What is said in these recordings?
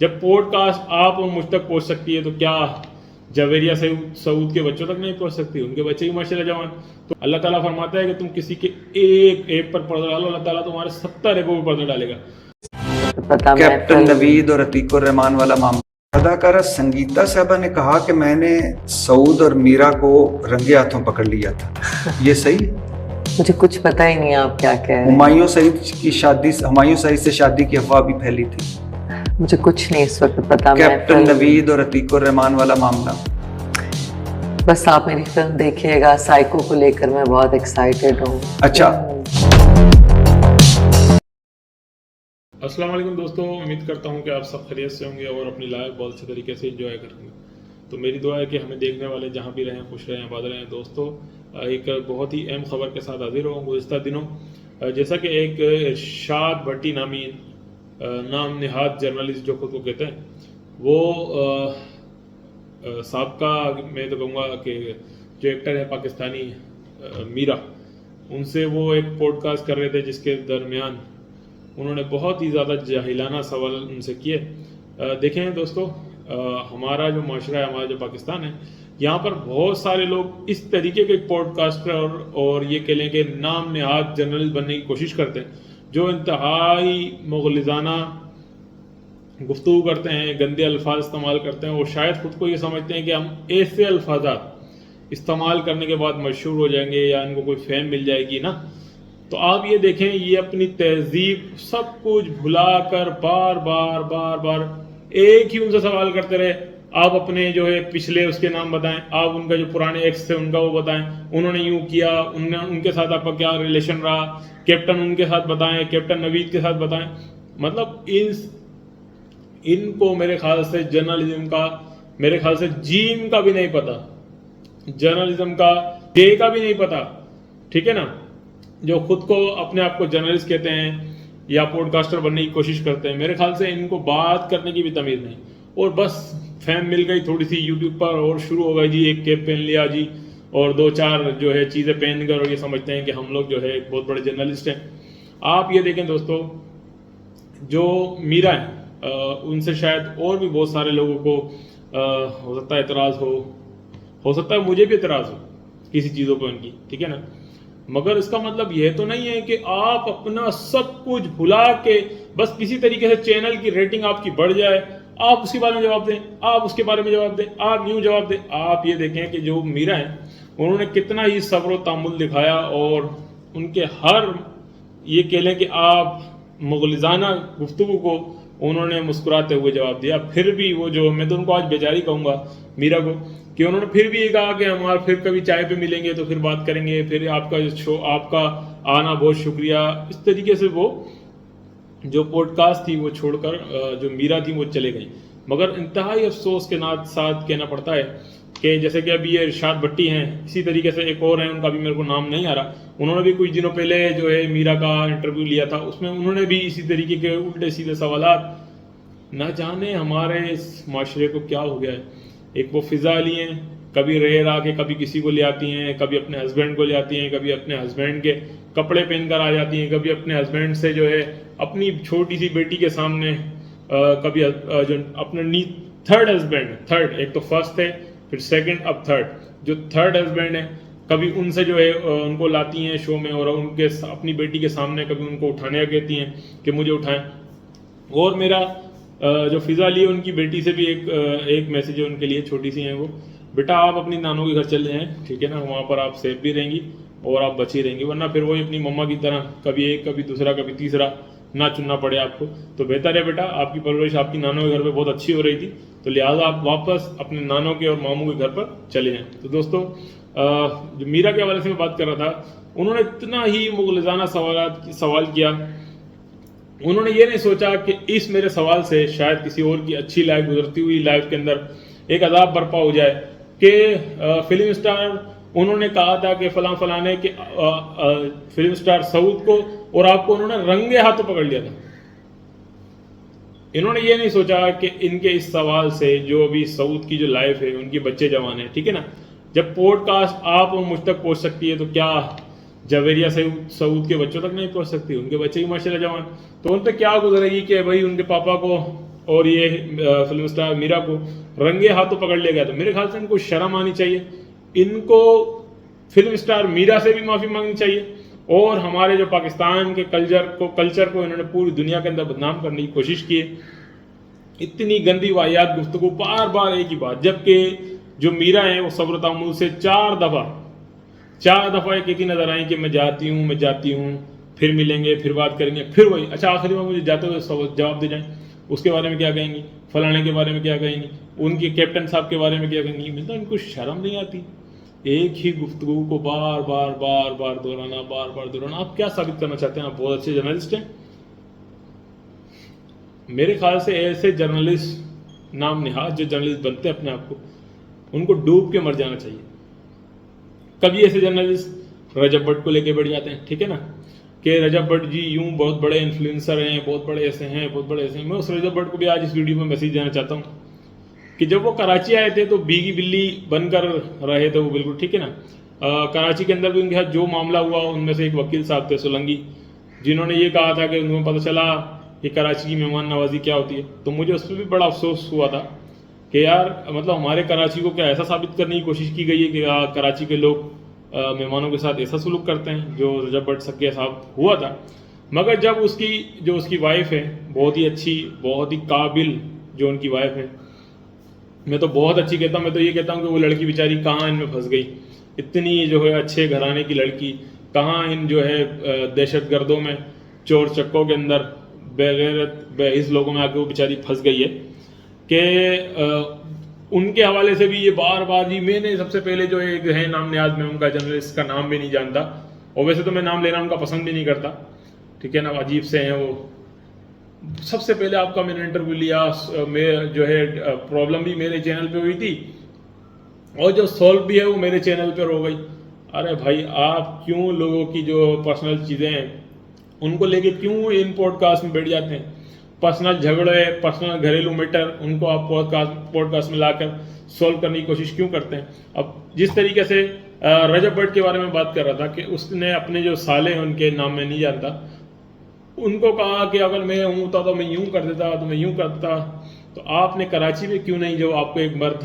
جب pod cost آپ اور مجھ تک پہنچ سکتی ہے تو کیا جویریہ سعود کے بچوں تک نہیں پہنچ سکتی؟ ان کے بچے بھی ماشاءاللہ جوان. تو اللہ تعالیٰ فرماتا ہے کہ تم کسی کے ایک ایپ پر پردہ ڈالو، اللہ تعالیٰ تمہارے 70 ایپوں پر پردہ ڈالے گا. کیپٹن نوید اور عتیق الرحمان والا معاملہ. اداکارہ سنگیتا صاحبہ نے کہا کہ میں نے سعود اور میرا کو رنگے ہاتھوں پکڑ لیا تھا، یہ صحیح؟ مجھے کچھ پتہ ہی نہیں آپ کیا کہہ رہے ہیں. ہمایوں سعید سے شادی کی افواہ بھی پھیلی تھی. مجھے کچھ نہیں اس وقت پتا. کیپٹن نوید اور عتیق الرحمان والا معاملہ. بس آپ میری فلم دیکھیے گا، سائیکو کو لے کر میں بہت ایکسائٹیڈ ہوں. اچھا. السلام علیکم دوستوں، امید کرتا ہوں کہ آپ سب خیریت سے ہوں گے اور اپنی لائف بہت اچھے طریقے سے انجوائے کریں گے. تو میری دعا ہے کہ ہمیں دیکھنے والے جہاں بھی رہیں خوش رہیں آباد رہیں. دوستوں، ایک بہت ہی اہم خبر کے ساتھ حاضر ہوں. گزشتہ دنوں جیسا کہ ایک ارشاد بھٹی نامی نام نہاد جرنلسٹ جو خود کو کہتے ہیں، وہ سابقہ میں تو کہوں گا کہ جو ایکٹر ہے پاکستانی میرا، ان سے وہ ایک پوڈ کاسٹ کر رہے تھے جس کے درمیان انہوں نے بہت ہی زیادہ جاہلانہ سوال ان سے کیے. دیکھیں دوستو، ہمارا جو معاشرہ ہے، ہمارا جو پاکستان ہے، یہاں پر بہت سارے لوگ اس طریقے کے پوڈ کاسٹر اور یہ کہہ لیں کہ نام نہاد جرنلسٹ بننے کی کوشش کرتے ہیں جو انتہائی مغلظانہ گفتگو کرتے ہیں، گندے الفاظ استعمال کرتے ہیں، اور شاید خود کو یہ سمجھتے ہیں کہ ہم ایسے الفاظات استعمال کرنے کے بعد مشہور ہو جائیں گے یا ان کو کوئی فیم مل جائے گی نا. تو آپ یہ دیکھیں، یہ اپنی تہذیب سب کچھ بھلا کر بار بار ایک ہی ان سے سوال کرتے رہے. آپ اپنے جو ہے پچھلے اس کے نام بتائیں، آپ ان کا جو پرانے ایکس تھے ان کا وہ بتائیں، انہوں نے یوں کیا، ان کے ساتھ آپ کا کیا ریلیشن رہا، کیپٹن ان کے ساتھ بتائیں، کیپٹن نوید کے ساتھ بتائیں. مطلب ان کو میرے خیال سے جرنلزم کا، میرے خیال سے جیم کا بھی نہیں پتا، جرنلزم کا جے کا بھی نہیں پتا. ٹھیک ہے نا؟ جو خود کو اپنے آپ کو جرنلسٹ کہتے ہیں یا پوڈ کاسٹر بننے کی کوشش کرتے ہیں، میرے خیال سے ان کو بات کرنے کی بھی تمیز نہیں، اور بس فیم مل گئی تھوڑی سی یوٹیوب پر اور شروع ہو گئی جی، ایک کیپ پہن لیا جی اور دو چار جو ہے چیزیں پہن کر، اور یہ سمجھتے ہیں کہ ہم لوگ جو ہے ایک بہت بڑے جرنلسٹ ہیں. آپ یہ دیکھیں دوستو، جو میرا ہے ان سے شاید اور بھی بہت سارے لوگوں کو ہو سکتا ہے اعتراض ہو سکتا ہے مجھے بھی اعتراض ہو کسی چیزوں کو ان کی. ٹھیک ہے نا؟ مگر اس کا مطلب یہ تو نہیں ہے کہ آپ اپنا سب کچھ بھلا کے بس کسی طریقے سے چینل کی ریٹنگ آپ کی بڑھ جائے، آپ اس کے بارے میں جواب دیں، آپ اس کے بارے میں جواب دیں، آپ یوں جواب دیں. آپ یہ دیکھیں کہ جو میرا ہیں انہوں نے کتنا ہی صبر و تحمل دکھایا، اور ان کے ہر یہ کہہ لیں کہ آپ مغلظانہ گفتگو کو انہوں نے مسکراتے ہوئے جواب دیا. پھر بھی وہ جو، میں تو ان کو آج بیچاری کہوں گا میرا کو، کہ انہوں نے پھر بھی یہ کہا کہ ہمارا پھر کبھی چائے پہ ملیں گے تو پھر بات کریں گے، پھر آپ کا شو، آپ کا آنا بہت شکریہ. اس طریقے سے وہ جو پوڈ کاسٹ تھی وہ چھوڑ کر جو میرا تھی وہ چلے گئی. مگر انتہائی افسوس کے ساتھ کہنا پڑتا ہے کہ جیسے کہ ابھی یہ ارشاد بھٹی ہیں، اسی طریقے سے ایک اور ہیں، ان کا بھی میرے کو نام نہیں آ رہا، انہوں نے بھی کچھ دنوں پہلے جو ہے میرا کا انٹرویو لیا تھا، اس میں انہوں نے بھی اسی طریقے کے الٹے سیدھے سوالات. نہ جانے ہمارے اس معاشرے کو کیا ہو گیا ہے. ایک وہ فضا لی ہیں، کبھی ریئر آ کے کبھی کسی کو لے آتی ہیں، کبھی اپنے ہسبینڈ کو لے آتی ہیں، کبھی اپنے ہسبینڈ کے کپڑے پہن کر آ جاتی ہیں، کبھی اپنے ہسبینڈ سے جو ہے اپنی چھوٹی سی بیٹی کے سامنے، کبھی جو اپنے تھرڈ ہسبینڈ، تھرڈ، ایک تو فرسٹ ہے پھر سیکنڈ اب تھرڈ، جو تھرڈ ہسبینڈ ہے کبھی ان سے جو ہے ان کو لاتی ہیں شو میں، اور ان کے اپنی بیٹی کے سامنے کبھی ان کو اٹھانے کہتی ہیں کہ مجھے اٹھائیں. اور میرا جو فضا لی ہے ان کی بیٹی سے بھی ایک میسیج ہے ان کے لیے، چھوٹی سی ہیں وہ، بیٹا آپ اپنی نانوں کے گھر چلے جائیں، ٹھیک ہے نا، وہاں پر آپ سیف بھی رہیں گی اور آپ بچی رہیں گی، ورنہ پھر وہی اپنی مما کی طرح کبھی ایک کبھی دوسرا کبھی تیسرا نہ چننا پڑے آپ کو. تو بہتر ہے بیٹا، آپ کی پرورش آپ کی نانوں کے گھر پہ بہت اچھی ہو رہی تھی، تو لہٰذا آپ واپس اپنے نانوں کے اور ماموں کے گھر پر چلے جائیں. تو دوستو، جو میرا کے حوالے سے میں بات کر رہا تھا، انہوں نے اتنا ہی مغلظانہ سوال کیا. انہوں نے یہ نہیں سوچا کہ اس میرے سوال سے شاید کسی اور کی اچھی لائف، گزرتی ہوئی لائف کے اندر ایک عذاب برپا ہو جائے. کہ فلم اسٹار، انہوں نے کہا تھا کہ فلاں نے کہ فلم اسٹار سعود کو اور آپ کو انہوں نے رنگے ہاتھوں پکڑ لیا تھا. انہوں نے یہ نہیں سوچا کہ ان کے اس سوال سے جو ابھی سعود کی جو لائف ہے، ان کے بچے جوان ہیں، ٹھیک ہے نا، جب پوڈ کاسٹ آپ اور مجھ تک پہنچ سکتی ہے تو کیا جویریہ سعود کے بچوں تک نہیں پہنچ سکتی؟ ان کے بچے بھی ماشاءاللہ جوان. تو ان پہ کیا گزرے گی کہ بھائی ان کے پاپا کو اور یہ فلم اسٹار میرا کو رنگے ہاتھوں پکڑ لیا گیا. تو میرے خیال سے ان کو شرم آنی چاہیے, ان کو فلم اسٹار میرا سے بھی معافی مانگنی چاہیے, اور ہمارے جو پاکستان کے کلچر کو انہوں نے پوری دنیا کے اندر بدنام کرنے کی کوشش کی ہے. اتنی گندی واحد گفتگو, بار بار ایک ہی بات, جبکہ جو میرا ہیں وہ صبر و تحمل سے 4 دفعہ ایک ہی نظر آئیں کہ میں جاتی ہوں, پھر ملیں گے, پھر بات کریں گے, پھر وہی. اچھا آخری میں مجھے جاتے ہوئے جواب دے جائیں, اس کے بارے میں کیا کہیں گی, فلانے کے بارے میں کیا کہیں گی, ان کے کیپٹن صاحب کے بارے میں کیا کہیں گی. مطلب ان کو شرم نہیں آتی ایک ہی گفتگو کو بار بار دہرانا. آپ کیا ثابت کرنا چاہتے ہیں؟ آپ بہت اچھے جرنلسٹ ہیں. میرے خیال سے ایسے جرنلسٹ نام نہاد جو جرنلسٹ بنتے ہیں اپنے آپ کو, ان کو ڈوب کے مر جانا چاہیے. کبھی ایسے جرنلسٹ رجب بٹ کو لے کے بیٹھ جاتے ہیں, ٹھیک ہے نا, کہ رجب بٹ جی یوں بہت بڑے انفلوئنسر ہیں, بہت بڑے ایسے ہیں. میں اس رجب بٹ کو بھی آج اس ویڈیو میں میسیج دینا چاہتا ہوں کہ جب وہ کراچی آئے تھے تو بیگی بلی بن کر رہے تھے وہ, بالکل ٹھیک ہے نا. کراچی کے اندر بھی ان کے ساتھ جو معاملہ ہوا, ان میں سے ایک وکیل صاحب تھے سولنگی, جنہوں نے یہ کہا تھا کہ انہیں پتہ چلا کہ کراچی کی مہمان نوازی کیا ہوتی ہے. تو مجھے اس پہ بھی بڑا افسوس ہوا تھا کہ یار مطلب ہمارے کراچی کو کیا ایسا ثابت کرنے کی کوشش کی گئی ہے کہ کراچی کے لوگ مہمانوں کے ساتھ ایسا سلوک کرتے ہیں, جو رجب بٹ سکے صاحب ہوا تھا. مگر جب اس کی وائف ہے, بہت ہی اچھی, بہت ہی قابل جو ان کی وائف ہے, میں تو بہت اچھی کہتا ہوں, میں تو یہ کہتا ہوں کہ وہ لڑکی بیچاری کہاں ان میں پھنس گئی. اتنی جو ہے اچھے گھرانے کی لڑکی کہاں ان جو ہے دہشت گردوں میں, چور چکوں کے اندر, بغیرت بےحس لوگوں میں آ کے وہ بیچاری پھنس گئی ہے. کہ ان کے حوالے سے بھی یہ بار بار جی میں نے سب سے پہلے جو ایک ہے نام نیاز, میں ان کا جرنلسٹ کا نام بھی نہیں جانتا, اور ویسے تو میں نام لینا ان کا پسند بھی نہیں کرتا, ٹھیک ہے نا, عجیب سے ہیں وہ. سب سے پہلے آپ کا میں نے انٹرویو لیا, میں جو ہے پرابلم بھی میرے چینل پہ ہوئی تھی, اور جو سولو بھی ہے وہ میرے چینل پہ ہو گئی. ارے بھائی آپ کیوں لوگوں کی جو پرسنل چیزیں ہیں ان کو لے کے کیوں ان پوڈ کاسٹ میں بیٹھ جاتے ہیں؟ پرسنل جھگڑے, پرسنل گھریلو میٹر, ان کو آپ پوڈ کاسٹ میں لا کر سولو کرنے کی کوشش کیوں کرتے ہیں؟ اب جس طریقے سے رجب بٹ کے بارے میں بات کر رہا تھا کہ اس نے اپنے جو سالے ہیں ان کے نام میں نہیں جانتا, ان کو کہا کہ اگر میں ہوتا تو میں یوں کر دیتا, تو میں یوں کرتا. تو آپ نے کراچی میں کیوں نہیں, جو آپ کو ایک مرد,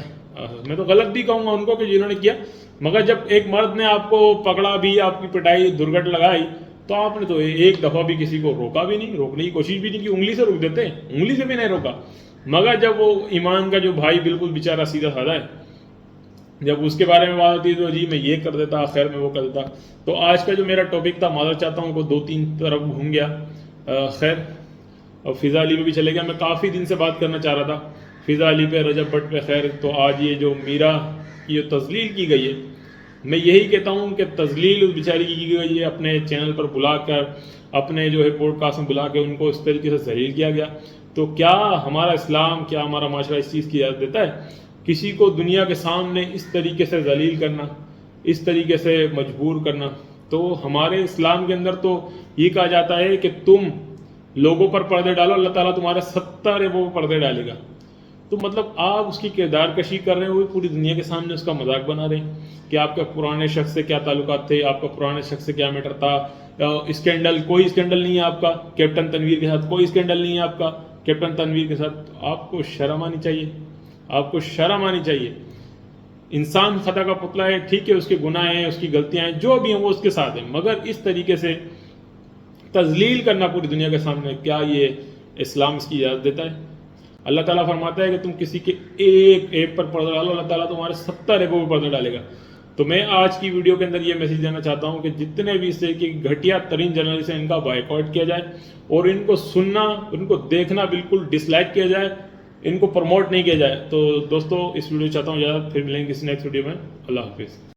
میں تو غلط بھی کہوں گا ان کو کہ جنہوں نے کیا, مگر جب ایک مرد نے آپ کو پکڑا بھی, آپ کی پٹائی درگٹ لگائی, تو آپ نے تو ایک دفعہ بھی کسی کو روکا بھی نہیں, روکنے کی کوشش بھی نہیں کی. انگلی سے روک دیتے ہیں, انگلی سے بھی نہیں روکا. مگر جب وہ ایمان کا جو بھائی بالکل بیچارہ سیدھا سادہ ہے, جب اس کے بارے میں بات ہوتی ہے تو جی میں یہ کر دیتا, خیر میں وہ کر دیتا. تو آج کا جو میرا ٹاپک تھا, معذرت چاہتا ہوں, کو 2-3 طرف گھوم گیا. خیر, اور فضا علی پہ بھی چلے گیا. میں کافی دن سے بات کرنا چاہ رہا تھا فضا علی پہ, رجب بٹ پہ. خیر, تو آج یہ جو میرا کی جو تذلیل کی گئی ہے, میں یہی کہتا ہوں کہ تذلیل اس بیچاری کی گئی ہے, اپنے چینل پر بلا کر, اپنے جو ہے پوڈ کاسٹ میں بلا کے ان کو اس طریقے سے ذلیل کیا گیا. تو کیا ہمارا اسلام, کیا ہمارا معاشرہ اس چیز کی اجازت دیتا ہے کسی کو دنیا کے سامنے اس طریقے سے ذلیل کرنا, اس طریقے سے مجبور کرنا؟ تو ہمارے اسلام کے اندر تو یہ کہا جاتا ہے کہ تم لوگوں پر پردے ڈالو, اللہ تعالیٰ تمہارے 70 ریبوں پر پردے ڈالے گا. تو مطلب آپ اس کی کردار کشی کر رہے ہیں, وہ پوری دنیا کے سامنے اس کا مذاق بنا رہے ہیں کہ آپ کا پرانے شخص سے کیا تعلقات تھے, آپ کا پرانے شخص سے کیا میٹر تھا. اسکینڈل, کوئی اسکینڈل نہیں ہے آپ کا کیپٹن تنویر کے ساتھ, کوئی اسکینڈل نہیں ہے آپ کا کیپٹن تنویر کے ساتھ. آپ کو شرم آنی چاہیے, آپ کو شرم آنی چاہیے. انسان خطا کا پتلا ہے, ٹھیک ہے, اس کے گناہ ہیں, اس کی غلطیاں ہیں, جو بھی ہیں وہ اس کے ساتھ ہیں, مگر اس طریقے سے تذلیل کرنا پوری دنیا کے سامنے, کیا یہ اسلام اس کی اجازت دیتا ہے؟ اللہ تعالیٰ فرماتا ہے کہ تم کسی کے ایک پر پردہ ڈالو, اللہ تعالیٰ تمہارے 70 ریبوں پر پردہ ڈالے گا. تو میں آج کی ویڈیو کے اندر یہ میسیج دینا چاہتا ہوں کہ جتنے بھی اس طرح کی گھٹیا ترین جرنلسٹ ہیں ان کا بائیکاٹ کیا جائے, اور ان کو سننا, ان کو دیکھنا بالکل ڈس لائک کیا جائے, ان کو پروموٹ نہیں کیا جائے. تو دوستو اس ویڈیو چاہتا ہوں اجازت, پھر ملیں گے کسی نیکسٹ ویڈیو میں. اللہ حافظ.